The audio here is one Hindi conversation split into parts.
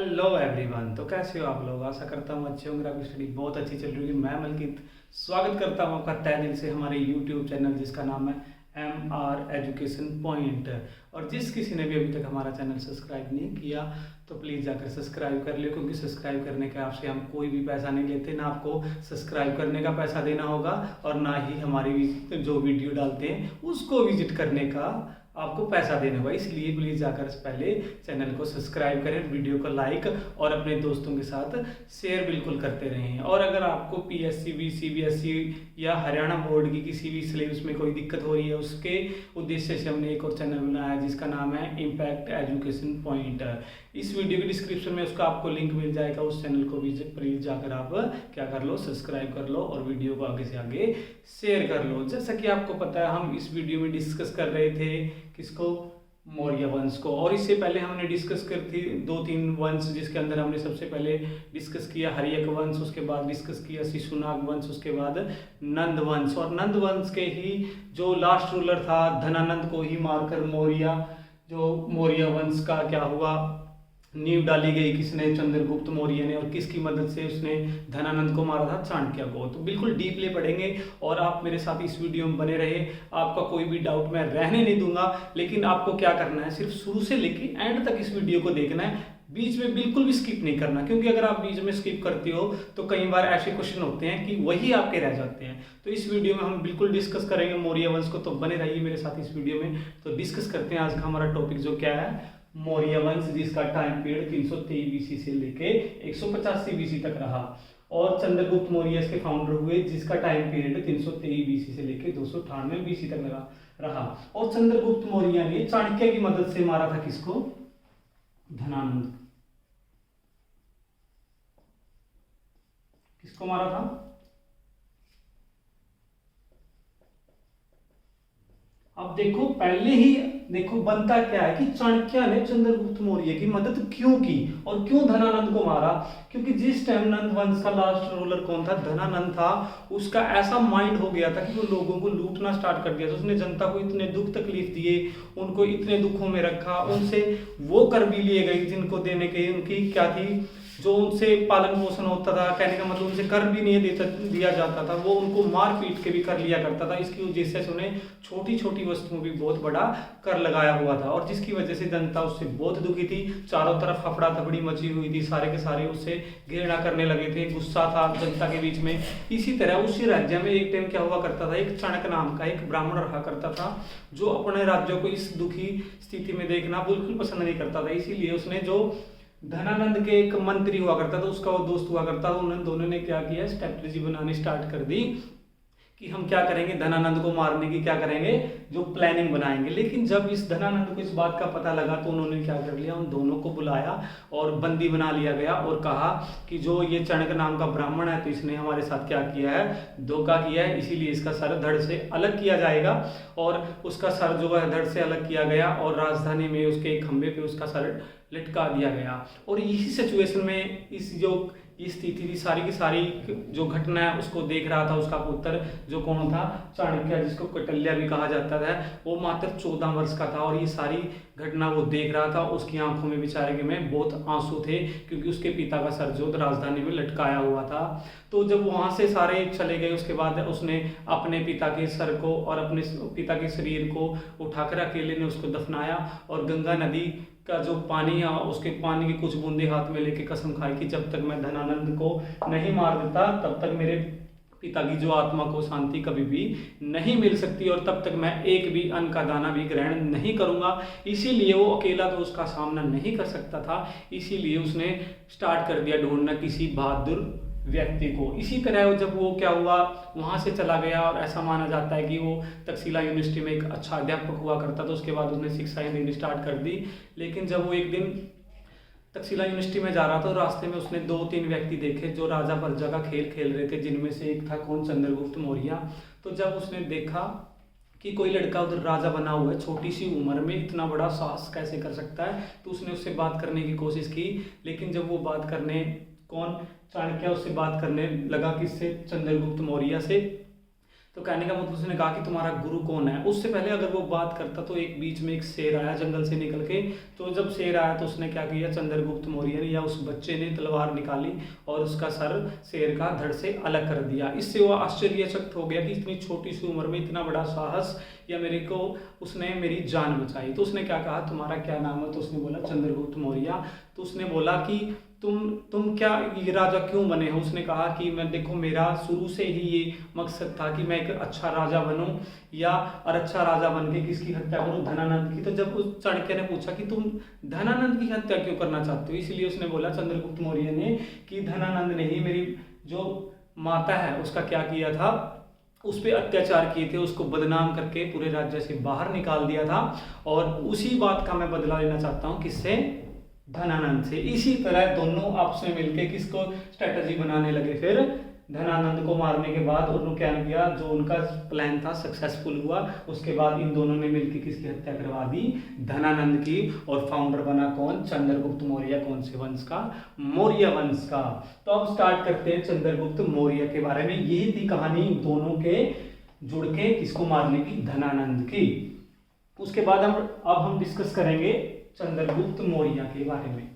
Hello everyone. तो कैसे हो आप लोग? आशा करता हूँ अच्छे होंगे, आपकी स्टडी बहुत अच्छी चल रही होगी। मैं मलकित स्वागत करता हूँ आपका तहे दिल से हमारे यूट्यूब चैनल जिसका नाम है MR एजुकेशन पॉइंट। और जिस किसी ने भी अभी तक हमारा चैनल सब्सक्राइब नहीं किया तो प्लीज़ जाकर सब्सक्राइब कर लियो, क्योंकि सब्सक्राइब करने के आपसे हम कोई भी पैसा नहीं लेते, ना आपको सब्सक्राइब करने का पैसा देना होगा और ना ही हमारी जो वीडियो डालते हैं उसको विजिट करने का आपको पैसा देना होगा। इसलिए प्लीज़ जाकर पहले चैनल को सब्सक्राइब करें, वीडियो को लाइक और अपने दोस्तों के साथ शेयर बिल्कुल करते रहें। और अगर आपको PSCB CBSE या हरियाणा बोर्ड की किसी भी सिलेबस में कोई दिक्कत हो रही है, उसके उद्देश्य से हमने एक और चैनल बनाया है जिसका नाम है इम्पैक्ट एजुकेशन पॉइंट। इस वीडियो के डिस्क्रिप्शन में उसका आपको लिंक मिल जाएगा। उस चैनल को भी प्लीज़ जाकर आप क्या कर लो, सब्सक्राइब कर लो और वीडियो को आगे से आगे शेयर कर लो। जैसा कि आपको पता है, हम इस वीडियो में डिस्कस कर रहे थे किसको, मौर्य वंश को। और इससे पहले हमने डिस्कस कर थी 2-3 वंश, जिसके अंदर हमने सबसे पहले डिस्कस किया हर्यक वंश, उसके बाद डिस्कस किया शिशुनाग वंश, उसके बाद नंद वंश। और नंद वंश के ही जो लास्ट रूलर था धनानंद को ही मारकर मौर्य वंश का क्या हुआ, नींव डाली गई। किसने? चंद्रगुप्त मौर्य ने। और किसकी मदद से उसने धनानंद को मारा था? चाणक्य को। तो बिल्कुल डीपली पढ़ेंगे और आप मेरे साथ इस वीडियो में बने रहे। आपका कोई भी डाउट मैं रहने नहीं दूंगा, लेकिन आपको क्या करना है, सिर्फ शुरू से लेके एंड तक इस वीडियो को देखना है। बीच में बिल्कुल भी स्किप नहीं करना, क्योंकि अगर आप बीच में स्किप करते हो तो कई बार ऐसे क्वेश्चन होते हैं कि वही आपके रह जाते हैं। तो इस वीडियो में हम बिल्कुल डिस्कस करेंगे मौर्य वंश को, तो बने रहिए मेरे साथ इस वीडियो में। तो डिस्कस करते हैं आज का हमारा टॉपिक जो क्या है, मौर्य वंश, जिसका टाइम पीरियड 323 BC से लेके 185 BC तक रहा। और चंद्रगुप्त मौर्य इसके फाउंडर हुए, जिसका टाइम पीरियड 323 BC से लेके 298 BC तक रहा। और चंद्रगुप्त मौर्य ने चाणक्य की मदद से मारा था किसको? धनानंद। किसको मारा था? अब देखो, पहले ही देखो बनता क्या है कि चाणक्य ने चंद्रगुप्त मौर्य की मदद क्यों की और क्यों धनानंद को मारा। क्योंकि जिस टाइम नंद वंश का लास्ट रूलर कौन था? धनानंद था। उसका ऐसा माइंड हो गया था कि वो लोगों को लूटना स्टार्ट कर दिया था। उसने जनता को इतने दुख तकलीफ दिए, उनको इतने दुखों में रखा, उनसे वो कर भी लिए गए जिनको देने के उनकी क्या थी, जो उनसे पालन पोषण होता था, कहने का मतलब उनसे कर भी नहीं दिया जाता था, वो उनको मार पीट के भी कर लिया करता था। इसकी वजह से उन्हें छोटी छोटी वस्तुओं भी बहुत बड़ा कर लगाया हुआ था, और जिसकी वजह से जनता उससे बहुत दुखी थी। चारों तरफ हफड़ा तफड़ी मची हुई थी, सारे के सारे उससे घृणा करने लगे थे, गुस्सा था जनता के बीच में। इसी तरह उसी राज्य में एक टाइम क्या हुआ करता था, एक चाणक्य नाम का एक ब्राह्मण रहा करता था, जो अपने राज्यों को इस दुखी स्थिति में देखना बिल्कुल पसंद नहीं करता था। इसीलिए उसने जो धनानंद के एक मंत्री हुआ करता था, उसका वो दोस्त हुआ करता था, उन्होंने दोनों ने क्या किया, स्ट्रेटजी बनानी स्टार्ट कर दी कि हम क्या करेंगे, धनानंद को मारने की क्या करेंगे, जो प्लानिंग बनाएंगे। लेकिन जब इस धनानंद को इस बात का पता लगा तो उन्होंने क्या कर लिया, उन दोनों को बुलाया और बंदी बना लिया गया और कहा कि जो ये चाणक्य नाम का ब्राह्मण है, तो इसने हमारे साथ क्या किया है, धोखा किया है, इसीलिए इसका सर धड़ से अलग किया जाएगा। और उसका सर जो है धड़ से अलग किया गया और राजधानी में उसके एक खंभे पे उसका सर लटका दिया गया। और इसी सिचुएशन में इस स्थिति थी, सारी की सारी जो घटना है उसको देख रहा था उसका पुत्र, जो कौन था, चाणक्य, जिसको कौटिल्य भी कहा जाता था। वो मात्र 14 वर्ष का था और ये सारी घटना वो देख रहा था। उसकी आंखों में बेचारे के में बहुत आंसू थे, क्योंकि उसके पिता का सर जो राजधानी में लटकाया हुआ था। तो जब वहां से सारे चले गए, उसके बाद उसने अपने पिता के सर को और अपने पिता के शरीर को उठाकर अकेले ने उसको दफनाया और गंगा नदी का जो पानी है उसके पानी की कुछ बूंदे हाथ में लेके कसम खाई कि जब तक मैं धनानंद को नहीं मार देता तब तक मेरे पिता की जो आत्मा को शांति कभी भी नहीं मिल सकती, और तब तक मैं एक भी अन्न का दाना भी ग्रहण नहीं करूंगा। इसीलिए वो अकेला तो उसका सामना नहीं कर सकता था, इसीलिए उसने स्टार्ट कर दिया ढूंढना किसी बहादुर व्यक्ति को। इसी तरह जब वो क्या हुआ, वहाँ से चला गया और ऐसा माना जाता है कि वो तक्षशिला यूनिवर्सिटी में एक अच्छा अध्यापक हुआ करता था। उसके बाद उसने शिक्षाएं देनी स्टार्ट कर दी। लेकिन जब वो एक दिन तक्षशिला यूनिवर्सिटी में जा रहा था तो रास्ते में उसने 2-3 व्यक्ति देखे जो राजा प्रजा का खेल खेल रहे थे, जिनमें से एक था कौन, चंद्रगुप्त मौर्य। तो जब उसने देखा कि कोई लड़का उधर राजा बना हुआ है, छोटी सी उम्र में इतना बड़ा साहस कैसे कर सकता है, तो उसने उससे बात करने की कोशिश की। लेकिन जब वो बात करने, कौन, चाणक्य, उससे बात करने लगा किससे, चंद्रगुप्त मौर्य से, तो कहने का मतलब उसने कहा कि तुम्हारा गुरु कौन है। उससे पहले अगर वो बात करता तो एक बीच में एक शेर आया जंगल से निकल के। तो जब शेर आया तो उसने क्या किया, चंद्रगुप्त मौर्य ने या उस बच्चे ने तलवार निकाली और उसका सर शेर का धड़ से अलग कर दिया। इससे वो आश्चर्यचकित हो गया कि इतनी छोटी सी उम्र में इतना बड़ा साहस, या मेरे को उसने मेरी जान बचाई। तो उसने क्या कहा, तुम्हारा क्या नाम है? तो उसने बोला चंद्रगुप्त मौर्य। तो उसने बोला कि तुम क्या ये राजा क्यों बने हो? उसने कहा कि मैं, देखो मेरा शुरू से ही ये मकसद था कि मैं एक अच्छा राजा बनूं, या और अच्छा राजा बन के किसकी हत्या करूं, धनानंद की। तो जब उस चाणक्य ने पूछा कि तुम धनानंद की हत्या क्यों करना चाहते हो, इसलिए उसने बोला चंद्रगुप्त मौर्य ने कि धनानंद ने ही मेरी जो माता है उसका क्या किया था, उस पर अत्याचार किए थे, उसको बदनाम करके पूरे राज्य से बाहर निकाल दिया था, और उसी बात का मैं बदला लेना चाहता हूँ। किससे? धनानंद से। इसी तरह दोनों आपस में मिलकर किसको स्ट्रेटजी बनाने लगे। फिर धनानंद को मारने के बाद उन्होंने क्या किया, जो उनका प्लान था सक्सेसफुल हुआ। उसके बाद इन दोनों ने मिलकर किसकी हत्या करवा दी? धनानंद की। और फाउंडर बना कौन? चंद्रगुप्त मौर्य। कौन से वंश का? मौर्य वंश का। तो अब स्टार्ट करते हैं चंद्रगुप्त मौर्य के बारे में। यही थी कहानी दोनों के जुड़ के किसको मारने की? धनानंद की। उसके बाद अब हम डिस्कस करेंगे चंद्रगुप्त मौर्य के बारे में।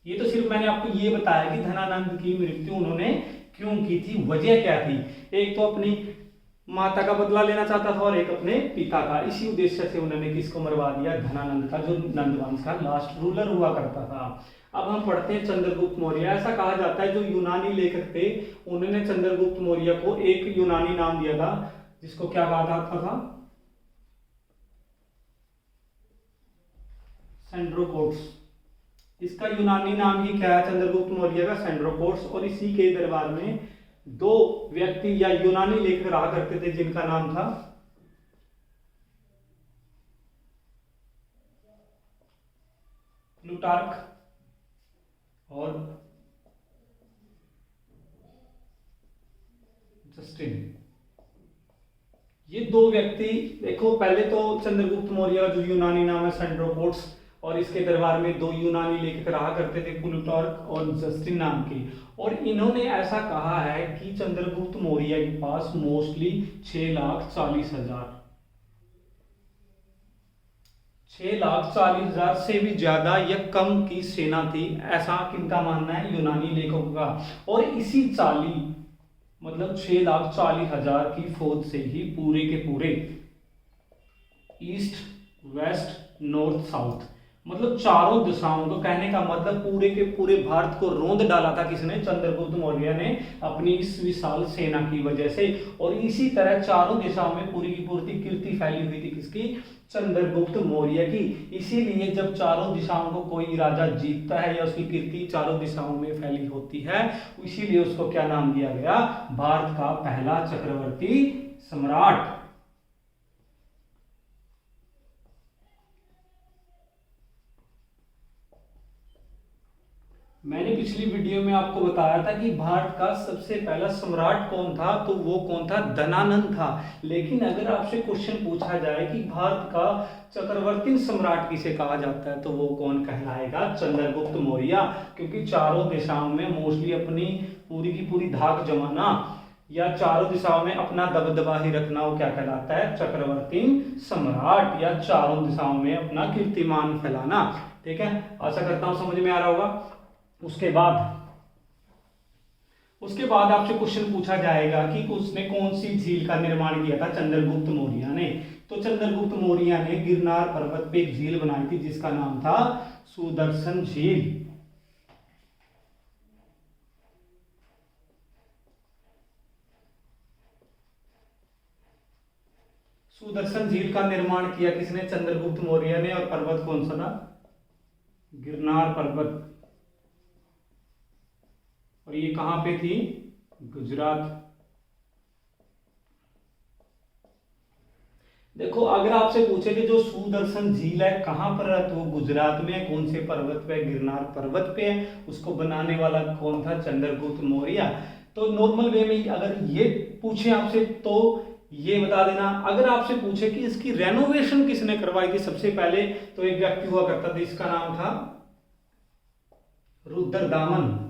ये तो सिर्फ मैंने आपको ये बताया कि धनानंद की मृत्यु उन्होंने क्यों की थी, वजह क्या थी। एक तो अपनी माता का बदला लेना चाहता था और एक अपने पिता का। इसी उद्देश्य से उन्होंने किसको मरवा दिया? धनानंद का, जो नंद वंश का लास्ट रूलर हुआ करता था। अब हम पढ़ते हैं चंद्रगुप्त मौर्य। ऐसा कहा जाता है जो यूनानी लेखक थे उन्होंने चंद्रगुप्त मौर्य को एक यूनानी नाम दिया था, जिसको क्या कहा जाता था? सेंड्रोकोट्स। इसका यूनानी नाम ही क्या है चंद्रगुप्त मौर्य का? सेंड्रोकोट्स। और इसी के दरबार में दो व्यक्ति या यूनानी लेखक रहा करते थे जिनका नाम था प्लूटार्क और जस्टिन। ये दो व्यक्ति, देखो पहले तो चंद्रगुप्त मौर्य का जो यूनानी नाम है सेंड्रोकोट्स, और इसके दरबार में दो यूनानी लेखक रहा करते थे प्लूटार्क और जस्टिन नाम के। और इन्होंने ऐसा कहा है कि चंद्रगुप्त मौर्य के पास मोस्टली 6,40,000 6,40,000 से भी ज्यादा या कम की सेना थी, ऐसा किनका मानना है? यूनानी लेखकों का। और इसी 6,40,000 की फौज से ही पूरे के पूरे ईस्ट वेस्ट नॉर्थ साउथ, मतलब चारों दिशाओं को, कहने का मतलब पूरे के पूरे भारत को रोंद डाला था। किसने? चंद्रगुप्त मौर्य ने, अपनी इस विशाल सेना की वजह से। और इसी तरह चारों दिशाओं में पूरी की पूरी कीर्ति फैली हुई थी किसकी? चंद्रगुप्त मौर्य की। इसीलिए जब चारों दिशाओं को कोई राजा जीतता है या उसकी कीर्ति चारों दिशाओं में फैली होती है, इसीलिए उसको क्या नाम दिया गया? भारत का पहला चक्रवर्ती सम्राट। मैंने पिछली वीडियो में आपको बताया था कि भारत का सबसे पहला सम्राट कौन था, तो वो कौन था? धनानंद था। लेकिन अगर आपसे क्वेश्चन पूछा जाए कि भारत का चक्रवर्ती सम्राट किसे कहा जाता है, तो वो कौन कहलाएगा? चंद्रगुप्त मौर्य। क्योंकि चारों दिशाओं में मोस्टली अपनी पूरी की पूरी धाक जमाना या चारों दिशाओं में अपना दबदबा ही रखना, वो क्या कहलाता है? चक्रवर्ती सम्राट। या चारों दिशाओं में अपना कीर्तिमान फैलाना। ठीक है, आशा करता हूं समझ में आ रहा होगा। उसके बाद आपसे क्वेश्चन पूछा जाएगा कि उसने कौन सी झील का निर्माण किया था? चंद्रगुप्त मौर्य ने। तो चंद्रगुप्त मौर्य ने गिरनार पर्वत पे एक झील बनाई थी जिसका नाम था सुदर्शन झील। सुदर्शन झील का निर्माण किया किसने? चंद्रगुप्त मौर्य ने। और पर्वत कौन सा था? गिरनार पर्वत। और ये कहां पे थी? गुजरात। देखो अगर आपसे पूछे कि जो सुदर्शन झील है कहां पर है, तो वो गुजरात में है। कौन से पर्वत पे? गिरनार पर्वत पे है। उसको बनाने वाला कौन था? चंद्रगुप्त मौर्य। तो नॉर्मल वे में अगर ये पूछे आपसे तो ये बता देना। अगर आपसे पूछे कि इसकी रेनोवेशन किसने करवाई थी सबसे पहले, तो एक व्यक्ति हुआ करता था, इसका नाम था रुद्रदामन,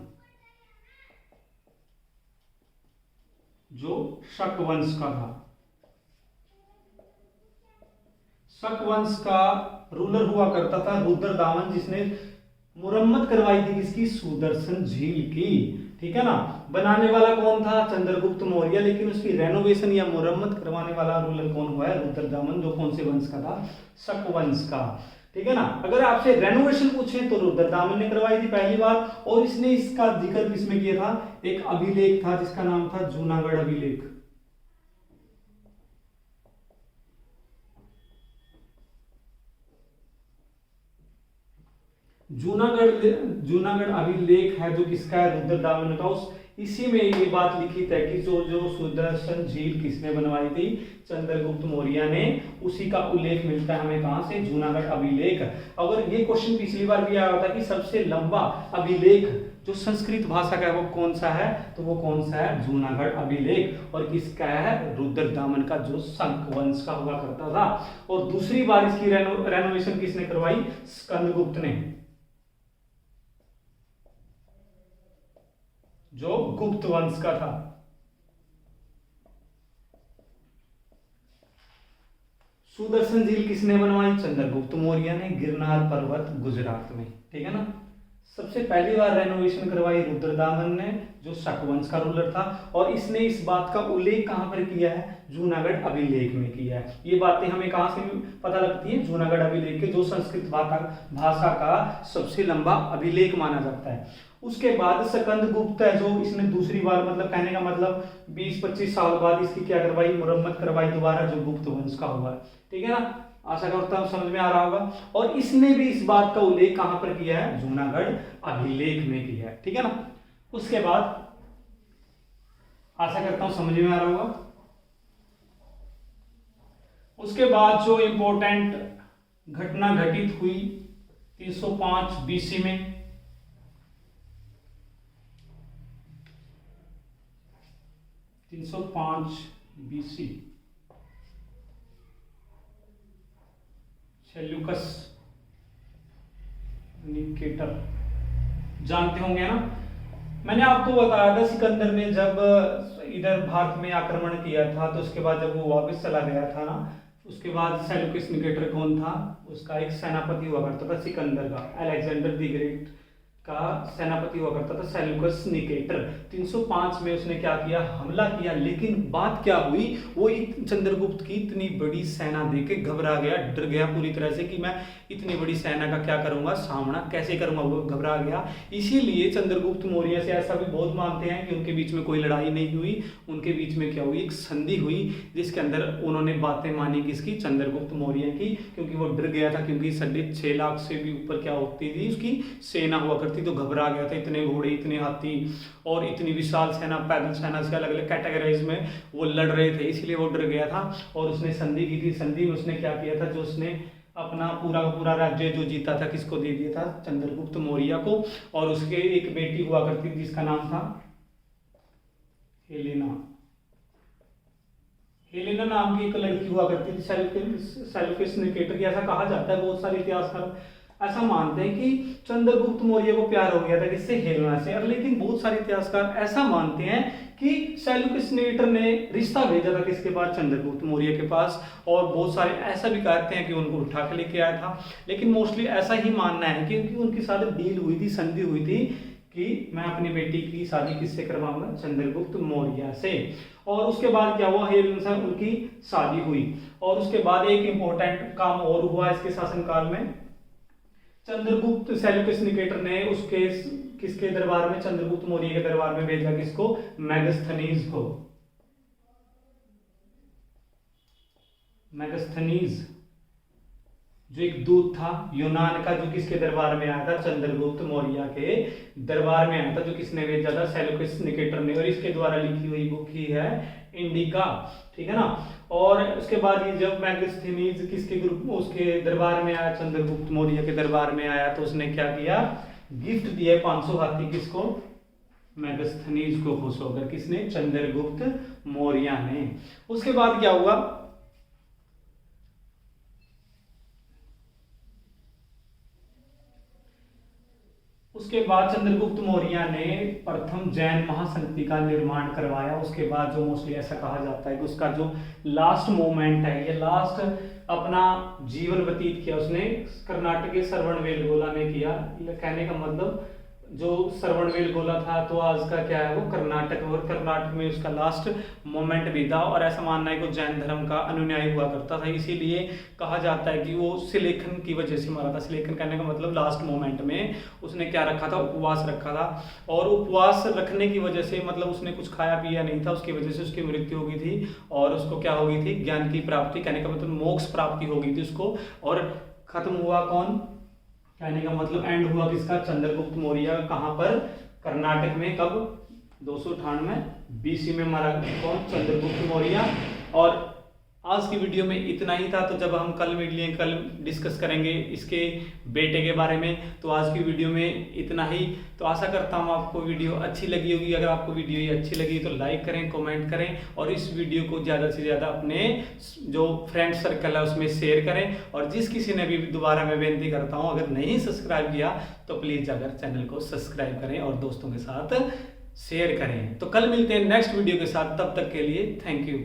जो शक वंश का था। शक वंश का रूलर हुआ करता था रुद्रदामन, जिसने मुरम्मत करवाई थी किसकी, सुदर्शन झील की। ठीक है ना। बनाने वाला कौन था, चंद्रगुप्त मौर्य, लेकिन उसकी रेनोवेशन या मुरम्मत करवाने वाला रूलर कौन हुआ है, रुद्रदामन, जो कौन से वंश का था, शक वंश का। ठीक है ना। अगर आपसे रेनोवेशन पूछे तो रुद्रदामन ने करवाई थी पहली बार, और इसने इसका जिक्र किसमें किया था, एक अभिलेख था जिसका नाम था जूनागढ़ अभिलेख। जूनागढ़ अभिलेख है जो किसका है, रुद्रदामन का। उस इसी में ये बात लिखित है कि जो जो सुदर्शन झील किसने बनवाई थी, चंद्रगुप्त मौर्य ने। उसी का उल्लेख मिलता है हमें कहां से, जूनागढ़ अभिलेख। अगर ये क्वेश्चन पिछली बार भी आया था कि सबसे लंबा अभिलेख जो संस्कृत भाषा का है वो कौन सा है, तो वो कौन सा है, जूनागढ़ अभिलेख। और किसका है, रुद्रदामन का, जो शक वंश का हुआ करता था। और दूसरी बार इसकी रेनोवेशन किसने करवाई, स्कंदगुप्त ने, जो गुप्त वंश का था। सुदर्शन झील किसने बनवाई, चंद्रगुप्त मौर्य ने, गिरनार पर्वत गुजरात में। ठीक है ना। सबसे पहली बार रेनोवेशन करवाई रुद्रदामन ने, जो शक वंश का रूलर था। और इसने इस बात का उल्लेख कहां पर किया है, जूनागढ़ अभिलेख में किया है। ये बातें हमें कहां से पता लगती है, जूनागढ़ अभिलेख के, जो संस्कृत भाषा का सबसे लंबा अभिलेख माना जाता है। उसके बाद स्कंदगुप्त है, जो इसने दूसरी बार, मतलब कहने का मतलब 20-25 साल बाद इसकी क्या करवाई, मुरम्मत करवाई दोबारा, जो गुप्त वंश का हुआ। ठीक है ना। आशा करता हूं समझ में आ रहा होगा। और इसने भी इस बात का उल्लेख कहां पर किया है, जूनागढ़ अभिलेख में किया है। ठीक है ना। उसके बाद आशा करता हूं समझ में आ रहा होगा। उसके बाद जो इंपॉर्टेंट घटना घटित हुई 305 बीसी में, 305 बीसी, सेल्यूकस निकेटर, जानते होंगे ना। मैंने आपको बताया था सिकंदर ने जब इधर भारत में आक्रमण किया था, तो उसके बाद जब वो वापस चला गया था ना, उसके बाद सेल्यूकस निकेटर कौन था, उसका एक सेनापति हुआ करता था सिकंदर का, अलेक्जेंडर द ग्रेट का सेनापति हुआ करता था सेल्यूकस निकेटर। 305 में उसने क्या किया, हमला किया। लेकिन बात क्या हुई, वो चंद्रगुप्त की इतनी बड़ी सेना देख के घबरा गया, डर गया पूरी तरह से कि मैं इतनी बड़ी सेना का क्या करूंगा, सामना कैसे करूंगा, वो घबरा गया। इसीलिए चंद्रगुप्त मौर्य से ऐसा भी बहुत मानते हैं कि उनके बीच में कोई लड़ाई नहीं हुई, उनके बीच में क्या हुई, एक संधि हुई, जिसके अंदर उन्होंने बातें मानी किसकी, चंद्रगुप्त मौर्य की, क्योंकि वो डर गया था, क्योंकि 6.5 लाख से भी ऊपर क्या होती थी उसकी सेना हुआ करती, तो घबरा गया था। इतने घोड़े, इतने हाथी और इतनी विशाल सेना, पैदल सेना से अलग अलग कैटेगराइज में वो लड़ रहे थे, इसलिए वो डर गया था। और उसने संधि की थी। संधि में उसने क्या किया था, जो उसने अपना पूरा का पूरा राज्य जो जीता था किसको दे दिया था, चंद्रगुप्त मौर्य को। और उसके एक बेटी हुआ करती थी जिसका नाम था हेलेना। हेलेना नाम की एक लड़की हुआ करती थी, सेल्यूकस निकेटर की, ऐसा कहा जाता है। बहुत सारे इतिहासकार ऐसा मानते हैं कि चंद्रगुप्त मौर्य को प्यार हो गया था किससे, हेलेना से। और लेकिन बहुत सारे इतिहासकार ऐसा मानते हैं कि सेल्यूकस निकेटर ने रिश्ता भेजा था किसके पास, चंद्रगुप्त मौर्य के पास। और बहुत सारे ऐसा भी कहते हैं कि उनको उठा के लेके आया था। लेकिन मोस्टली ऐसा ही मानना है क्योंकि उनकी साथ डील हुई थी, संधि हुई थी कि मैं अपनी बेटी की शादी किससे करवाऊंगा, चंद्रगुप्त मौर्य से। और उसके बाद क्या हुआ, हेलेना से उनकी शादी हुई। और उसके बाद एक इंपॉर्टेंट काम और हुआ इसके शासनकाल में। चंद्रगुप्त सेल्यूकस निकेटर ने उसके किसके दरबार में, चंद्रगुप्त मौर्य के दरबार में भेजा किसको, मेगास्थनीज को। मेगास्थनीज जो एक दूत था यूनान का, जो किसके दरबार में आया था, चंद्रगुप्त मौर्य के दरबार में आया था, जो किसने भेजा था, सेल्यूकस निकेटर ने। और इसके द्वारा लिखी हुई बुक ही है इंडिका। ठीक है ना। और उसके बाद ये जब मेगास्थनीज किसके ग्रुप उसके दरबार में आया, चंद्रगुप्त मौर्य के दरबार में आया, तो उसने क्या किया, गिफ्ट दिया 500 हाथी किसको, मेगास्थनीज को खुश होकर। किसने, चंद्रगुप्त मौर्य ने। उसके बाद क्या हुआ, उसके बाद चंद्रगुप्त मौर्य ने प्रथम जैन महासमिति का निर्माण करवाया। उसके बाद जो मोस्टली ऐसा कहा जाता है कि उसका जो लास्ट मोमेंट है, ये लास्ट अपना जीवन व्यतीत किया उसने कर्नाटक के श्रवणबेलगोला ने किया। कहने का मतलब जो श्रवणबेलगोला था तो आज का क्या है वो कर्नाटक, और कर्नाटक में उसका लास्ट मोमेंट भी था। और ऐसा मानना है कि जैन धर्म का अनुयायी हुआ करता था, इसीलिए कहा जाता है कि वो शिलेखन की वजह से मरा था। शिलेखन कहने का मतलब लास्ट मोमेंट में उसने क्या रखा था, उपवास रखा था, और उपवास रखने की वजह से मतलब उसने कुछ खाया पिया नहीं था, उसकी वजह से उसकी मृत्यु हो गई थी। और उसको क्या हो गई थी, ज्ञान की प्राप्ति, कहने का मतलब मोक्ष प्राप्ति हो गई थी उसको। और खत्म हुआ कौन, कहने का मतलब एंड हुआ किसका, चंद्रगुप्त मौर्य। कहाँ पर, कर्नाटक में। कब, 298 BC में मरा कौन, चंद्रगुप्त मौर्य। और आज की वीडियो में इतना ही था। तो जब हम कल डिस्कस करेंगे इसके बेटे के बारे में, तो आज की वीडियो में इतना ही। तो आशा करता हूँ आपको वीडियो अच्छी लगी होगी। अगर आपको वीडियो ये अच्छी लगी तो लाइक करें, कमेंट करें, और इस वीडियो को ज़्यादा से ज़्यादा अपने जो फ्रेंड सर्कल है उसमें शेयर करें। और जिस किसी ने भी, दोबारा मैं विनती करता हूँ, अगर नहीं सब्सक्राइब किया तो प्लीज़ जाकर चैनल को सब्सक्राइब करें और दोस्तों के साथ शेयर करें। तो कल मिलते हैं नेक्स्ट वीडियो के साथ, तब तक के लिए थैंक यू।